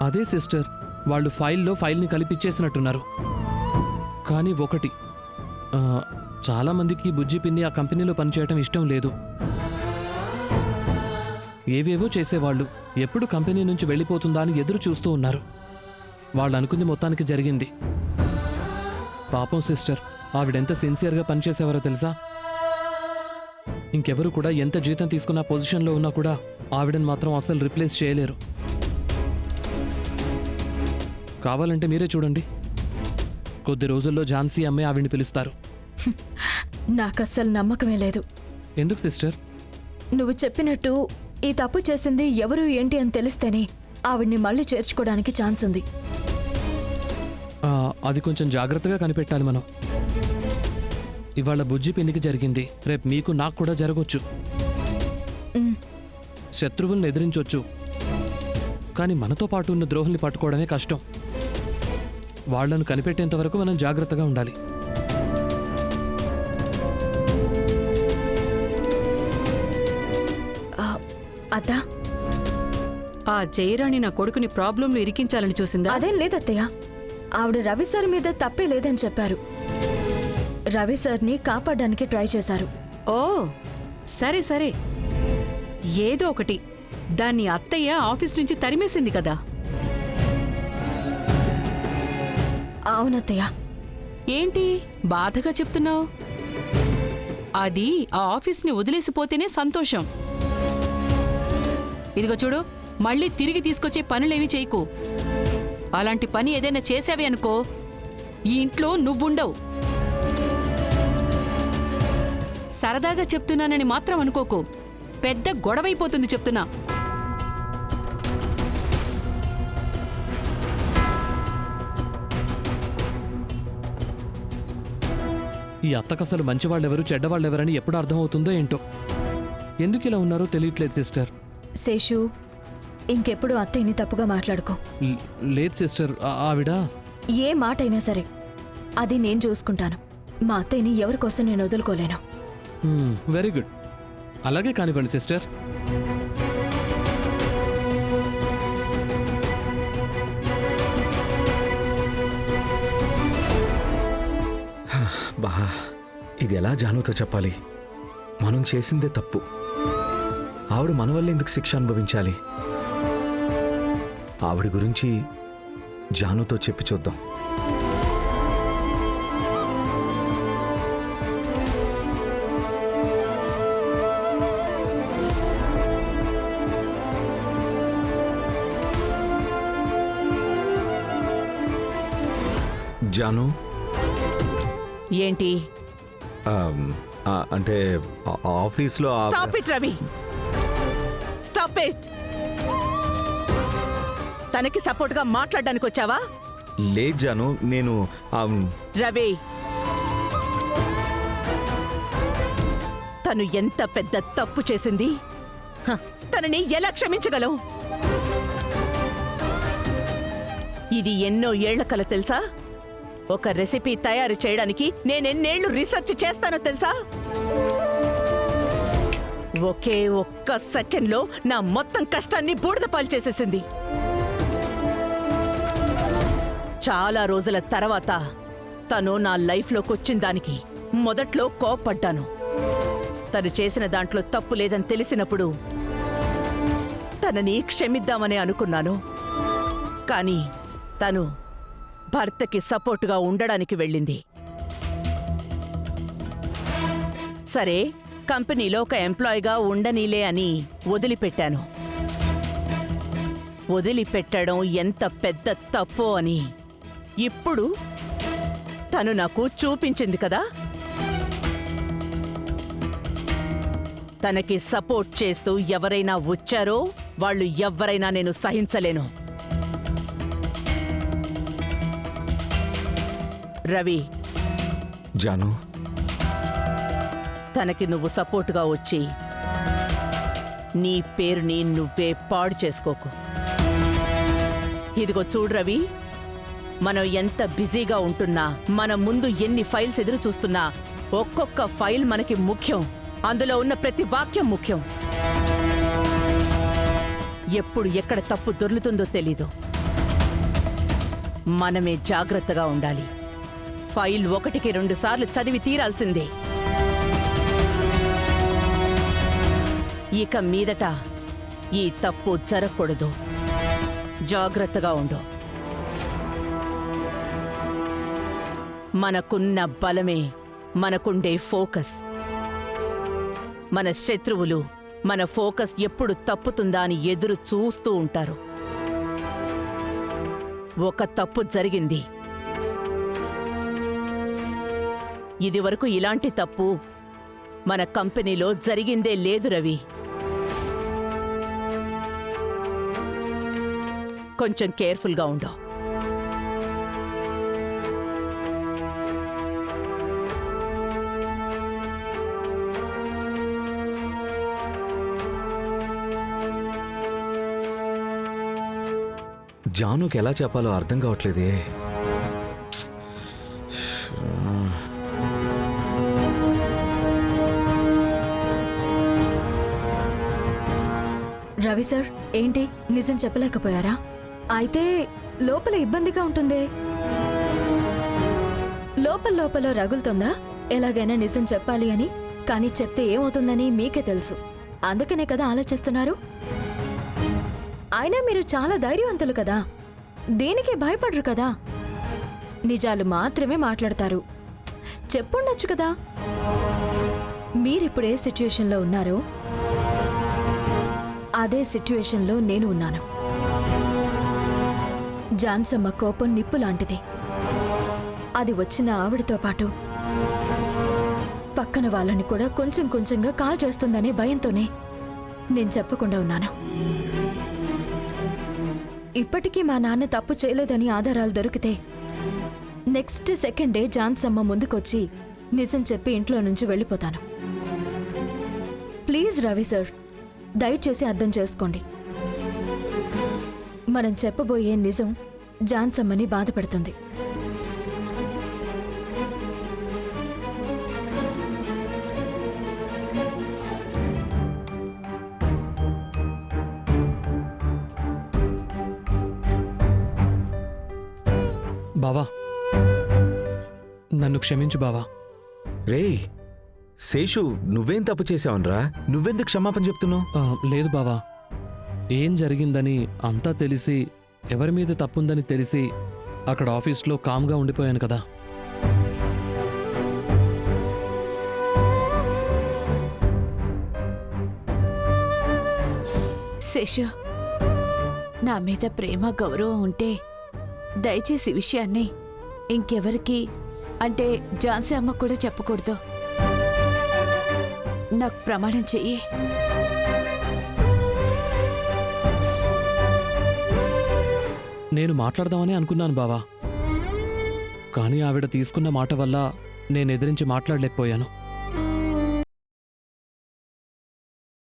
అదే సిస్టర్, వాళ్ళు ఫైల్ని కలిపిచ్చేసినట్టున్నారు. కానీ ఒకటి, చాలామందికి బుజ్జి పిన్ని ఆ కంపెనీలో పనిచేయటం ఇష్టం లేదు. ఏవేవో చేసేవాళ్ళు ఎప్పుడు కంపెనీ నుంచి వెళ్ళిపోతుందా అని ఎదురు చూస్తూ ఉన్నారు. వాళ్ళు అనుకుంది మొత్తానికి జరిగింది. పాపం సిస్టర్, ఆవిడెంత సిన్సియర్గా పనిచేసేవారో తెలుసా? ఇంకెవరు కూడా ఎంత జీతం తీసుకున్న పొజిషన్లో ఉన్నా కూడా ఆవిడని మాత్రం అసలు రిప్లేస్ చేయలేరు. కావాలంటే మీరే చూడండి, కొద్ది రోజుల్లో ఝాన్సీ అమ్మే ఆవిడ్ని పిలుస్తారు. నాకస్సలు నమ్మకమే లేదు. ఎందుకు సిస్టర్? నువ్వు చెప్పినట్టు ఈ తప్పు చేసింది ఎవరు ఏంటి అని తెలిస్తేనే ఆవిడ్ని మళ్ళీ చేర్చుకోవడానికి ఛాన్స్ ఉంది. అది కొంచెం జాగ్రత్తగా కనిపెట్టాలి మనం. ఇవాళ బుజ్జి పిన్నికి జరిగింది, రేపు మీకు నాకు కూడా జరగొచ్చు. శత్రువులను ఎదిరించవచ్చు, కానీ మనతో పాటు ఉన్న ద్రోహుల్ని పట్టుకోవడమే కష్టం. వాళ్లను కనిపెట్టేంత వరకు మనం జాగ్రత్తగా ఉండాలి. అత్తా, ఆ జయరాణి నా కొడుకుని ప్రాబ్లంలో ఇరికించాలని చూసిందా? అదేం లేదత్తయ్య. ఆవిడ రవి సార్ మీద తప్పే లేదని చెప్పారు. రవి సార్ని కాపాడడానికి ట్రై చేశారు. ఓ సరే సరే, ఏదో ఒకటి. దాన్ని అత్తయ్య ఆఫీస్ నుంచి తరిమేసింది కదా. అవునత్తయ్య. ఏంటి బాధగా చెప్తున్నావు? అది ఆ ఆఫీస్ని వదిలేసిపోతేనే సంతోషం. ఇదిగో చూడు, మళ్ళీ తిరిగి తీసుకొచ్చే పనులేవి చేయకు. అలాంటి పని ఏదైనా చేసావే అనుకో, ఈ ఇంట్లో నువ్వుండవు. సరదాగా చెప్తున్నానని మాత్రం అనుకోకు, పెద్ద గొడవైపోతుంది చెప్తున్నా. ఈ అత్తకసలు మంచివాళ్ళెవరు చెడ్డవాళ్ళెవరని ఎప్పుడు అర్థమవుతుందో ఏంటో. ఎందుకు ఇలా ఉన్నారో తెలియట్లేదు సిస్టర్. శేషు, ఇంకెప్పుడు అత్తయ్యని తప్పుగా మాట్లాడుకో. లేదు సిస్టర్, ఆవిడ ఏ మాట అయినా సరే అది నేను చూసుకుంటాను. మా అత్తయ్యని ఎవరికోసం నేను వదులుకోలేను. వెరీ గుడ్, అలాగే కానివ్వండి సిస్టర్. బా, ఇది ఎలా జానుతో చెప్పాలి? మనం చేసిందే తప్పు. ఆవిడ మన వల్ల ఎందుకు శిక్ష అనుభవించాలి? ఆవిడ గురించి జానుతో చెప్పి చూద్దాం. జాను, ఏంటి? అంటే ఆఫీస్లో stop it Ravi, stop it. తనకి సపోర్ట్గా మాట్లాడడానికి వచ్చావా? లేదు జాను, నేను రవి, తను ఎంత పెద్ద తప్పు చేసింది, తనని ఎలా క్షమించగలవు? ఇది ఎన్నో ఏళ్ల కల తెలుసా? ఒక రెసిపీ తయారు చేయడానికి నేనెన్నేళ్లు రీసెర్చ్ చేస్తానో తెలుసా? ఒకే ఒక్క సెకండ్లో నా మొత్తం కష్టాన్ని బూడిదపాలు చేసేసింది. చాలా రోజుల తర్వాత తను నా లైఫ్లోకి వచ్చిన దానికి మొదట్లో కోప్పడ్డాను. తను చేసిన దాంట్లో తప్పు లేదని తెలిసినప్పుడు తనని క్షమిద్దామని అనుకున్నాను. కానీ తను భర్తకి సపోర్టుగా ఉండడానికి వెళ్ళింది. సరే, కంపెనీలో ఒక ఎంప్లాయీగా ఉండనీలే అని వదిలిపెట్టాను. వదిలిపెట్టడం ఎంత పెద్ద తప్పో అని ఇప్పుడు తను నాకు చూపించింది కదా. తనకి సపోర్ట్ చేస్తూ ఎవరైనా వచ్చారో వాళ్ళు ఎవ్వరైనా నేను సహించలేను. రవి, జాను, తనకి నువ్వు సపోర్టుగా వచ్చి నీ పేరుని నువ్వే పాడు చేసుకోకు. ఇదిగో చూడు రవి, మనం ఎంత బిజీగా ఉంటున్నా, మన ముందు ఎన్ని ఫైల్స్ ఎదురు చూస్తున్నా, ఒక్కొక్క ఫైల్ మనకి ముఖ్యం. అందులో ఉన్న ప్రతి వాక్యం ముఖ్యం. ఎప్పుడు ఎక్కడ తప్పు దొర్లుతుందో తెలీదు. మనమే జాగ్రత్తగా ఉండాలి. ఫైల్ 1కి 2 సార్లు చదివి తీరాల్సిందే. ఇక మీదట ఈ తప్పు జరగకూడదు. జాగ్రత్తగా ఉండు. మనకున్న బలమే మనకుండే ఫోకస్. మన శత్రువులు మన ఫోకస్ ఎప్పుడు తప్పుతుందా అని ఎదురు చూస్తూ ఉంటారు. ఒక తప్పు జరిగింది. ఇదివరకు ఇలాంటి తప్పు మన కంపెనీలో జరిగిందే లేదు రవి. కొంచెం కేర్ఫుల్గా ఉండు. జానుకి ఎలా చెప్పాలో అర్థం కావట్లేదే. రవి సార్, ఏంటి నిజం చెప్పలేకపోయారా? అయితే లోపల ఇబ్బందిగా ఉంటుందే. లోపల రగులుతుందా ఎలాగైనా నిజం చెప్పాలి అని? కానీ చెప్తే ఏమవుతుందని మీకే తెలుసు. అందుకనే కదా ఆలోచిస్తున్నారు. అయినా మీరు చాలా ధైర్యవంతులు కదా, దేనికి భయపడరు కదా. నిజాలు మాత్రమే మాట్లాడతారు. చెప్పుండొచ్చు కదా. మీరిప్పుడే సిచ్యుయేషన్లో ఉన్నారో అదే సిచ్యుయేషన్లో నేను ఉన్నాను. జాన్సమ్మ కోపం నిప్పు లాంటిది. అది వచ్చిన ఆవిడతో పాటు పక్కన వాళ్ళని కూడా కొంచెం కొంచెంగా కాల్ చేస్తుందనే భయంతోనే నేను చెప్పకుండా ఉన్నాను. ఇప్పటికీ మా నాన్న తప్పు చేయలేదని ఆధారాలు దొరికితే నెక్స్ట్ సెకండే జాన్సమ్మ ముందుకొచ్చి నిజం చెప్పి ఇంట్లో నుంచి వెళ్ళిపోతాను. ప్లీజ్ రవి సార్, దయచేసి అర్థం చేసుకోండి. మనం చెప్పబోయే నిజం జాన్సమ్మని బాధపెడుతుంది. బావా, నన్ను క్షమించు బావా. రేయ్ శేషు, నువ్వేం తప్పు చేశావనరా? నువ్వెందుకు క్షమాపణ చెప్తున్నావు? లేదు బావా, ఏం జరిగిందని అంతా తెలిసి, ఎవరి మీద తప్పుందని తెలిసి అక్కడ ఆఫీస్లో కామ్గా ఉండిపోయాను కదా. శేషు, నా మీద ప్రేమ గౌరవం ఉంటే దయచేసి ఈ విషయాన్ని ఇంకెవరికి, అంటే ఝాన్సీ అమ్మ కూడా చెప్పకూడదు. నాకు ప్రమాణం చెయ్యి. నేను మాట్లాడదామని అనుకున్నాను బావా, కానీ ఆవిడ తీసుకున్న మాట వల్ల నేను ఎదిరించి మాట్లాడలేకపోయాను.